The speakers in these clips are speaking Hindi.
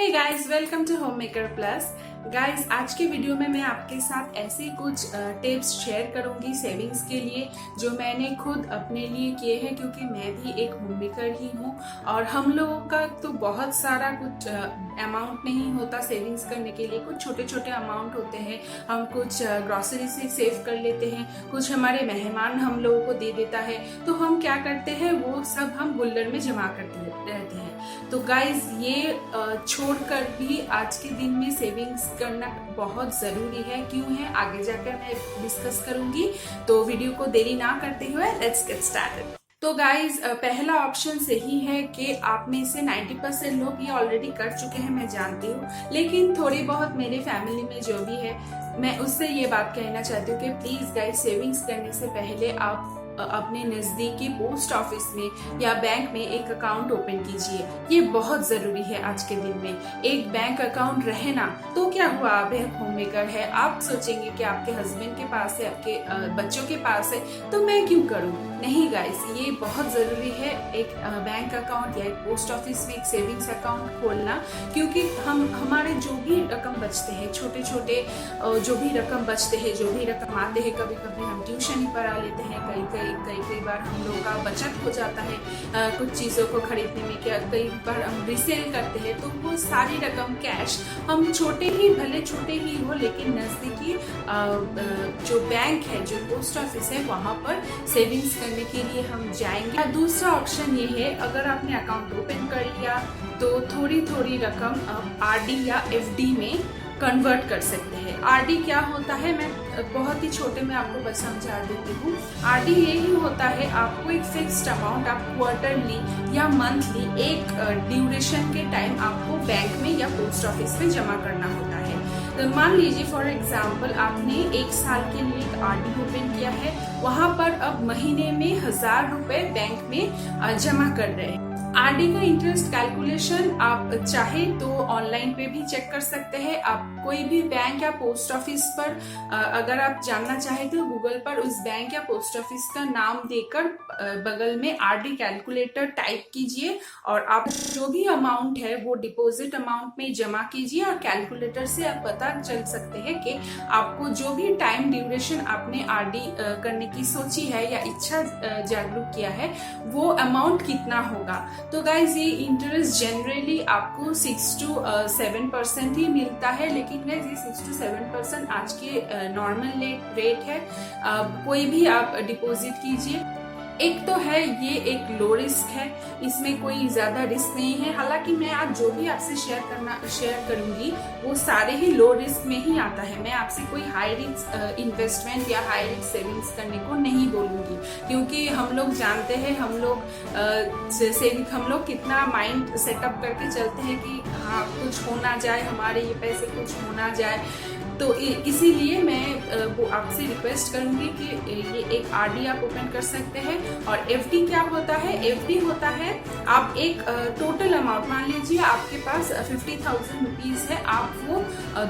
Hey guys, welcome to Home Maker Plus. Guys, आज के वीडियो में मैं आपके साथ ऐसे कुछ टिप्स शेयर करूंगी सेविंग्स के लिए जो मैंने खुद अपने लिए किए हैं, क्योंकि मैं भी एक होम मेकर ही हूं और हम लोगों का तो बहुत सारा कुछ अमाउंट नहीं होता सेविंग्स करने के लिए। कुछ छोटे छोटे अमाउंट होते हैं, हम कुछ ग्रोसरी से सेव कर लेते हैं, कुछ हमारे मेहमान हम लोगों को दे देता है, तो हम क्या करते हैं वो सब हम गुल्लर में जमा करते रहते हैं। तो गाइज, ये छोड़कर भी आज के दिन में सेविंग्स करना बहुत जरूरी है। क्यों है आगे जाकर मैं डिस्कस करूंगी, तो वीडियो को देरी ना करते हुए लेट्स गेट स्टार्टेड। तो गाइज, पहला ऑप्शन सही है कि आप में से 90% लोग ये ऑलरेडी कर चुके हैं, मैं जानती हूँ, लेकिन थोड़ी बहुत मेरे फैमिली में जो भी है मैं उससे ये बात कहना चाहती हूँ कि प्लीज गाइज, सेविंग्स करने से पहले आप अपने नजदीकी पोस्ट ऑफिस में या बैंक में एक अकाउंट ओपन कीजिए। ये बहुत जरूरी है आज के दिन में। एक बैंक अकाउंट रहे ना तो क्या हुआ, आप एक होम मेकर है, आप सोचेंगे कि आपके हस्बैंड के पास है, आपके बच्चों के पास है, तो मैं क्यों करूं। नहीं गाइस, ये बहुत जरूरी है एक बैंक अकाउंट या एक पोस्ट ऑफिस में एक सेविंग्स अकाउंट खोलना, क्योंकि हमारे जो भी रकम बचते हैं, छोटे छोटे जो भी रकम बचते हैं, जो भी रकम आते हैं, कभी कभी हम ट्यूशन ही पढ़ा लेते हैं, कई बार हम लोग का बचत हो जाता है कुछ चीज़ों को खरीदने में, क्या कई बार हम रिसेल करते हैं, तो वो सारी रकम कैश हम छोटे ही भले छोटे ही हो, लेकिन नज़दीकी जो बैंक है, जो पोस्ट ऑफिस है, वहाँ पर सेविंग्स करने के लिए हम जाएंगे। दूसरा ऑप्शन ये है, अगर आपने अकाउंट ओपन कर लिया तो थोड़ी थोड़ी रकम आरडी या एफडी में कन्वर्ट कर सकते हैं। आरडी क्या होता है, मैं बहुत ही छोटे में आपको बस समझा देती हूँ। आरडी यही होता है, आपको एक फिक्स्ड अमाउंट आप क्वार्टरली या मंथली एक ड्यूरेशन के टाइम आपको बैंक में या पोस्ट ऑफिस में जमा करना होता है। तो मान लीजिए फॉर एग्जाम्पल आपने 1 साल के लिए एक आरडी ओपन किया है, वहां पर अब महीने में 1000 रुपए बैंक में जमा कर रहे हैं। आरडी का इंटरेस्ट कैलकुलेशन आप चाहे तो ऑनलाइन पे भी चेक कर सकते हैं। आप कोई भी बैंक या पोस्ट ऑफिस पर अगर आप जानना चाहे तो गूगल पर उस बैंक या पोस्ट ऑफिस का नाम देकर बगल में आरडी कैलकुलेटर टाइप कीजिए और आप जो भी अमाउंट है वो डिपॉजिट अमाउंट में जमा कीजिए, और कैलकुलेटर से आप पता चल सकते हैं कि आपको जो भी टाइम ड्यूरेशन आपने आरडी करने की सोची है या इच्छा जागरूक किया है, वो अमाउंट कितना होगा। तो गाइज, ये इंटरेस्ट जनरली आपको 6 to 7% ही मिलता है, लेकिन गाइज ये 6 to 7% आज के नॉर्मल रेट है। कोई भी आप डिपॉजिट कीजिए। एक तो है ये एक लो रिस्क है, इसमें कोई ज्यादा रिस्क नहीं है। हालांकि मैं आज जो भी आपसे शेयर करूंगी वो सारे ही लो रिस्क में ही आता है। मैं आपसे कोई हाई रिस्क इन्वेस्टमेंट या हाई रिस्क सेविंग्स करने को नहीं बोलूंगी, क्योंकि हम लोग जानते हैं, हम लोग कितना माइंड सेटअप करके चलते हैं कि हाँ कुछ हो ना जाए, हमारे ये पैसे कुछ हो ना जाए। तो इसीलिए मैं वो आपसे रिक्वेस्ट करूंगी कि ये एक आरडी आप ओपन कर सकते हैं। और एफडी क्या होता है, एफडी होता है आप एक टोटल अमाउंट, मान लीजिए आपके पास 50,000 रुपीज है, आप वो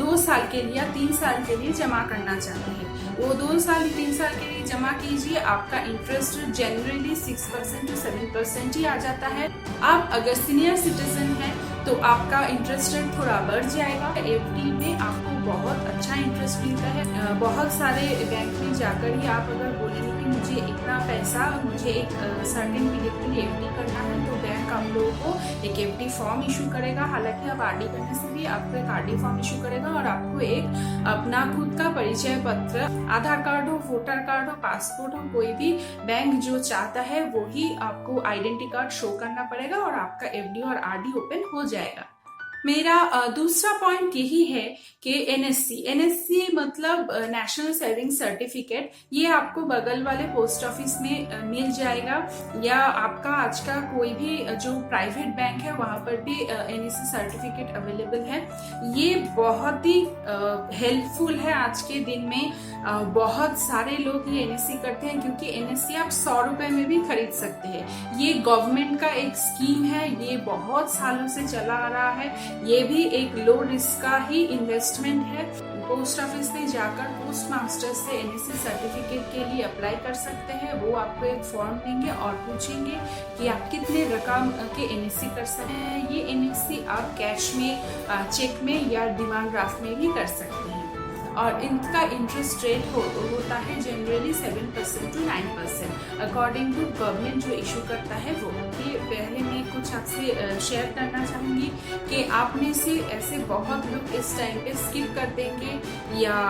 2 साल के लिए या 3 साल के लिए जमा करना चाहते हैं। वो 2 साल 3 साल के लिए जमा कीजिए, आपका इंटरेस्ट जनरली 6% to 7% ही आ जाता है। आप अगर सीनियर सिटीजन है तो आपका इंटरेस्ट रेट थोड़ा बढ़ जाएगा। एफडी में आपको बहुत अच्छा इंटरेस्ट मिलता है। बहुत सारे बैंक में जाकर ही आप अगर बोलेंगे कि मुझे इतना पैसा, मुझे एक सर्टेन पीरियड के लिए एफडी करना है, तो बैंक आप लोगों को एक एफडी फॉर्म इशू करेगा। हालांकि आप आरडी करने से भी आपको एक आरडी फॉर्म इशू करेगा और आपको एक अपना खुद का परिचय पत्र, आधार कार्ड हो, वोटर कार्ड हो, पासपोर्ट हो, कोई भी बैंक जो चाहता है वो ही आपको आइडेंटिटी कार्ड शो करना पड़ेगा और आपका एफडी और आरडी ओपन हो जाएगा। मेरा दूसरा पॉइंट यही है कि एनएससी मतलब नेशनल सेविंग सर्टिफिकेट, ये आपको बगल वाले पोस्ट ऑफिस में मिल जाएगा, या आपका आज का कोई भी जो प्राइवेट बैंक है वहां पर भी एनएससी सर्टिफिकेट अवेलेबल है। ये बहुत ही हेल्पफुल है आज के दिन में। बहुत सारे लोग ये एनएससी करते हैं, क्योंकि एनएससी आप 100 रुपए में भी खरीद सकते हैं। ये गवर्नमेंट का एक स्कीम है, ये बहुत सालों से चला आ रहा है। ये भी एक लो रिस्क का ही इन्वेस्टमेंट है। पोस्ट ऑफिस में जाकर पोस्ट मास्टर से एनएससी सर्टिफिकेट के लिए अप्लाई कर सकते हैं। वो आपको एक फॉर्म देंगे और पूछेंगे कि आप कितने रकम के एनएससी कर सकते हैं। ये एनएससी आप कैश में, चेक में या डिमांड ड्राफ्ट में भी कर सकते हैं। और इनका इंटरेस्ट रेट होता है generally 7% to 9% according to government जो इशू करता है वो। ये पहले मैं कुछ आपसे शेयर करना चाहूँगी कि आप में से ऐसे बहुत लोग इस टाइम पे स्किप कर देंगे या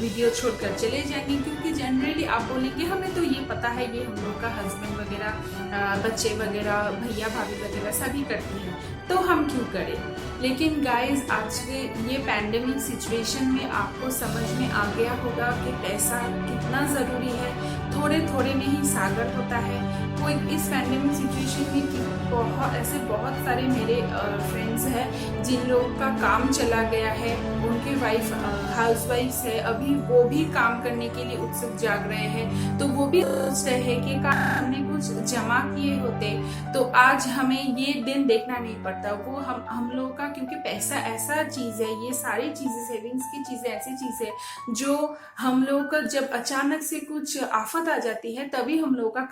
वीडियो छोड़कर चले जाएंगे, क्योंकि जनरली आप बोलेंगे हमें तो ये पता है, ये हम लोग का हस्बैंड वगैरह, बच्चे वगैरह, भैया भाभी वगैरह सभी करते हैं, तो हम क्यों करें। लेकिन गाइज आज के ये पैंडेमिक सिचुएशन में आपको समझ में आ गया होगा कि पैसा कितना ज़रूरी है। थोड़े थोड़े में ही सागर होता है। कोई इस पैंडेमिक सिचुएशन में कि बहुत सारे मेरे फ्रेंड्स हैं जिन लोगों का काम चला गया है, उनके वाइफ हाउस वाइफ्स है, अभी वो भी काम करने के लिए उत्सुक जाग रहे हैं, तो वो भी सोच रहे हैं कि हमने कुछ जमा किए होते तो आज हमें ये दिन देखना नहीं पड़ता। वो हम लोग का, क्योंकि पैसा ऐसा चीज़ है, ये सारी चीज़ें सेविंग्स की चीज़ें ऐसी चीज़ है जो हम लोग का जब अचानक से कुछ आफत आ जाती है तभी हम लोग का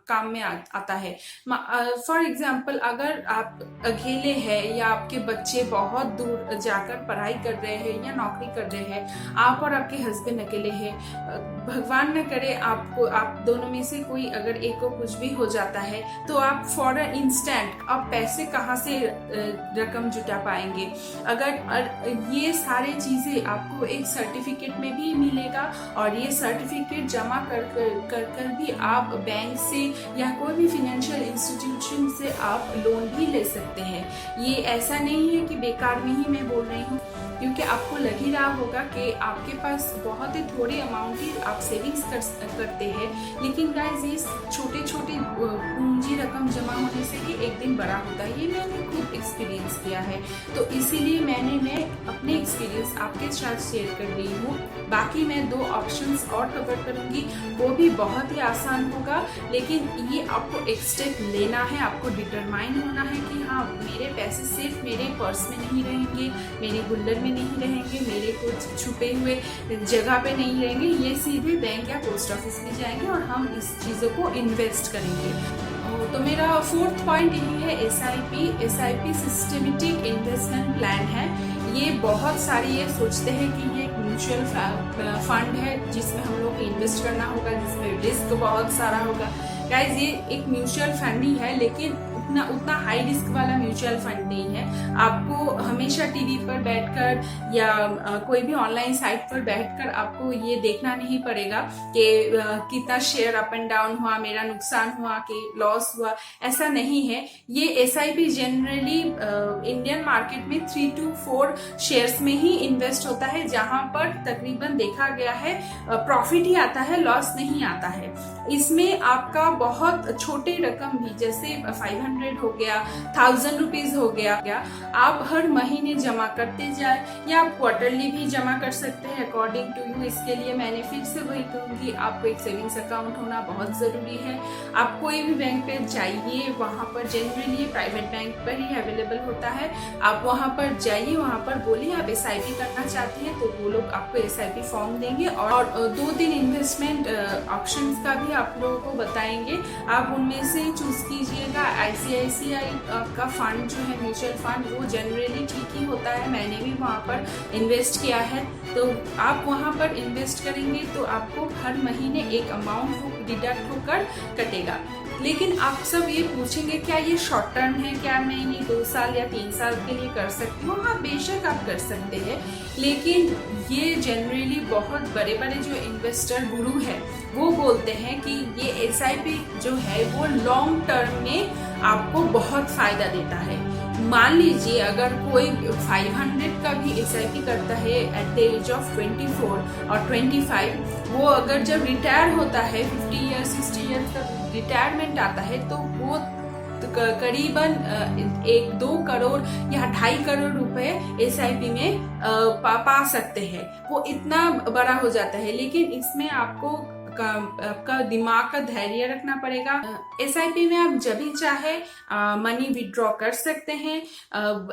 काम में आता है। फॉर एग्जाम्पल, अगर आप अकेले हैं या आपके बच्चे बहुत दूर जाकर पढ़ाई कर रहे हैं या नौकरी कर रहे हैं, आप और आपके हस्बैंड अकेले हैं, भगवान न करे आप दोनों में से कोई अगर एक को कुछ भी हो जाता है तो आप फॉरन इंस्टेंट आप पैसे कहाँ से रकम जुटा पाएंगे। अगर ये सारी चीजें आपको एक सर्टिफिकेट में भी मिलेगा और ये सर्टिफिकेट जमा कर भी आप बैंक से या कोई भी फाइनेंशियल इंस्टीट्यूशन से आप लोन भी ले सकते हैं। ये ऐसा नहीं है कि बेकार में ही मैं बोल रही हूँ, क्योंकि आपको लग ही रहा होगा कि आपके पास बहुत ही थोड़े अमाउंट ही आप सेविंग्स करते हैं, लेकिन गाइस ये छोटे छोटे पूंजी रकम जमा होने से ही एक दिन बड़ा होता है। ये मैंने खुद एक्सपीरियंस किया है, तो इसीलिए मैं अपने एक्सपीरियंस आपके साथ शेयर कर रही हूँ। बाकी मैं 2 ऑप्शंस और कवर करूँगी, वो भी बहुत ही आसान होगा, लेकिन ये आपको एक स्टेप लेना है, आपको डिटरमाइन होना है कि हाँ मेरे पैसे सिर्फ मेरे पर्स में नहीं रहेंगे, मेरे गुल्लर में नहीं रहेंगे, मेरे कुछ छुपे हुए जगह पे नहीं रहेंगे, ये सीधे बैंक या पोस्ट ऑफिस में जाएंगे और हम इस चीज़ों को इन्वेस्ट करेंगे। तो मेरा 4th पॉइंट यही है एसआईपी सिस्टमेटिक इन्वेस्टमेंट प्लान है। ये बहुत सारी ये सोचते हैं कि ये एक म्यूचुअल फंड है जिसमें हम लोग इन्वेस्ट करना होगा, जिसमें रिस्क बहुत सारा होगा। गाइज ये एक म्यूचुअल फंड ही है, लेकिन उतना हाई रिस्क वाला म्यूचुअल फंड नहीं है। आपको हमेशा टीवी पर बैठकर या कोई भी ऑनलाइन साइट पर बैठकर आपको ये देखना नहीं पड़ेगा कि कितना शेयर अप एंड डाउन हुआ, मेरा नुकसान हुआ कि लॉस हुआ, ऐसा नहीं है। ये एसआईपी जनरली इंडियन मार्केट में 3 to 4 शेयर्स में ही इन्वेस्ट होता है, जहां पर तकरीबन देखा गया है प्रॉफिट ही आता है, लॉस नहीं आता है। इसमें आपका बहुत छोटे रकम भी, जैसे 500 हो गया, 1000 रुपीज हो गया, आप हर महीने जमा करते जाए या आप क्वार्टरली भी जमा कर सकते हैं अकॉर्डिंग टू यू। इसके लिए मैंने फिर से वही कहूंगी, आपको एक सेविंग्स अकाउंट होना बहुत जरूरी है। आप कोई भी बैंक पे जाइए, वहां पर जनरली प्राइवेट बैंक पर ही अवेलेबल होता है, आप वहां पर जाइए, वहां पर बोलिए आप एसआईपी करना चाहती हैं, तो वो लोग आपको एसआईपी फॉर्म देंगे और 2-3 इन्वेस्टमेंट ऑप्शंस का भी आप लोगों को बताएंगे। आप उनमें से चूज कीजिएगा। ICICI का फंड जो है म्यूचुअल फंड, वो जनरली ठीक ही होता है, मैंने भी वहाँ पर इन्वेस्ट किया है। तो आप वहाँ पर इन्वेस्ट करेंगे तो आपको हर महीने एक अमाउंट वो डिडक्ट होकर कटेगा। लेकिन आप सब ये पूछेंगे क्या ये शॉर्ट टर्म है, क्या मैं ये 2 साल या 3 साल के लिए कर सकती हूँ? हाँ बेशक आप कर सकते हैं, लेकिन ये जनरली बहुत बड़े बड़े जो इन्वेस्टर गुरु है वो बोलते हैं कि ये एसआईपी जो है वो लॉन्ग टर्म में आपको बहुत फायदा देता है। मान लीजिए अगर कोई 500 का भी एसआईपी करता है एट द एज ऑफ 24 और 25, वो अगर जब रिटायर होता है 50 ईयर्स 60 ईयर्स का रिटायरमेंट आता है तो वो करीबन 1-2 करोड़ या 2.5 करोड़ रुपए एसआईपी में पा सकते हैं। वो इतना बड़ा हो जाता है, लेकिन इसमें आपको आपका दिमाग का धैर्य रखना पड़ेगा। SIP में आप जब भी चाहे मनी विड्रॉ कर सकते हैं।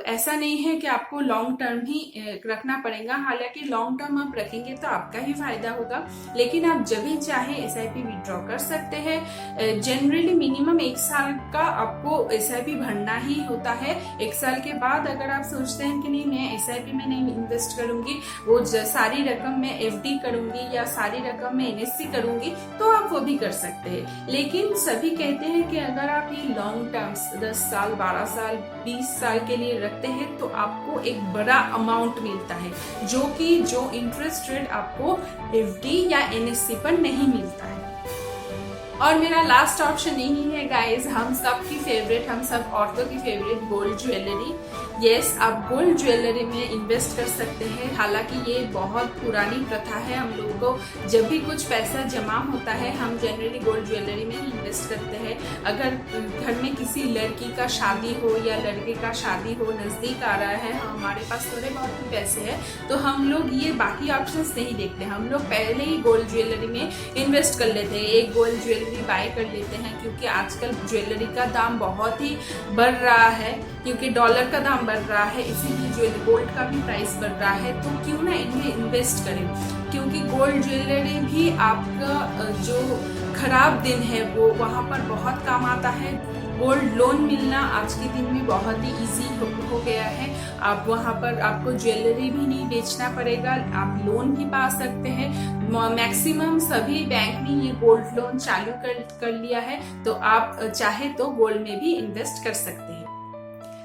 ऐसा नहीं है कि आपको लॉन्ग टर्म ही रखना पड़ेगा, हालांकि लॉन्ग टर्म आप रखेंगे तो आपका ही फायदा होगा, लेकिन आप जब भी चाहे SIP विड्रॉ कर सकते हैं। जनरली मिनिमम 1 साल का आपको SIP भरना ही होता है। 1 साल के बाद अगर आप सोचते हैं कि नहीं मैं SIP में नहीं इन्वेस्ट करूंगी, वो सारी रकम मैं FD करूंगी या सारी रकम मैं NSC करूंगी, तो आप वो भी कर सकते हैं। लेकिन सभी कहते हैं कि अगर आप ये लॉन्ग टर्म 10 साल 12 साल 20 साल के लिए रखते हैं तो आपको एक बड़ा अमाउंट मिलता है, जो इंटरेस्ट रेट आपको FD या NSC पर नहीं मिलता है। और मेरा लास्ट ऑप्शन यही है गाइस, हम सब की फेवरेट, हम सब औरतों की फेवरेट गोल्ड ज्वेलरी। यस, आप गोल्ड ज्वेलरी में इन्वेस्ट कर सकते हैं। हालांकि ये बहुत पुरानी प्रथा है, हम लोगों को जब भी कुछ पैसा जमा होता है हम जनरली गोल्ड ज्वेलरी में ही इन्वेस्ट करते हैं। अगर घर में किसी लड़की का शादी हो या लड़के का शादी हो, नज़दीक आ रहा है, हमारे पास थोड़े बहुत भी पैसे हैं, तो हम लोग ये बाकी ऑप्शंस नहीं देखते, हम लोग पहले ही गोल्ड ज्वेलरी में इन्वेस्ट कर लेते हैं, एक गोल्ड ज्वेलरी बाय कर लेते हैं। क्योंकि आजकल ज्वेलरी का दाम बहुत ही बढ़ रहा है, क्योंकि डॉलर का दाम बढ़ रहा है, इसीलिए गोल्ड का भी प्राइस बढ़ रहा है, तो क्यों ना इनमें इन्वेस्ट करें। क्योंकि गोल्ड ज्वेलरी भी आपका जो खराब दिन है वो वहाँ पर बहुत काम आता है। गोल्ड लोन मिलना आज के दिन में बहुत ही इजी हो गया है। आप वहाँ पर आपको ज्वेलरी भी नहीं बेचना पड़ेगा, आप लोन भी पा सकते हैं। मैक्सिमम सभी बैंक ने ये गोल्ड लोन चालू कर लिया है, तो आप चाहे तो गोल्ड में भी इन्वेस्ट कर सकते हैं।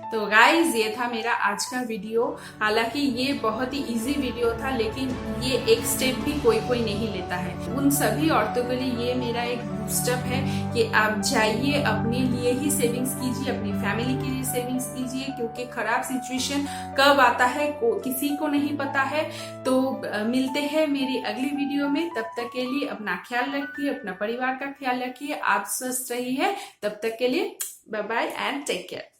तो गाइज ये था मेरा आज का वीडियो। हालांकि ये बहुत ही इजी वीडियो था, लेकिन ये एक स्टेप भी कोई नहीं लेता है। उन सभी औरतों के लिए ये मेरा एक बूस्टअप है कि आप जाइए, अपने लिए ही सेविंग्स कीजिए, अपनी फैमिली के लिए सेविंग्स कीजिए, क्योंकि खराब सिचुएशन कब आता है किसी को नहीं पता है। तो मिलते हैं मेरी अगली वीडियो में, तब तक के लिए अपना ख्याल रखिए, अपना परिवार का ख्याल रखिए, आप स्वस्थ रहिए। तब तक के लिए bye bye and take care.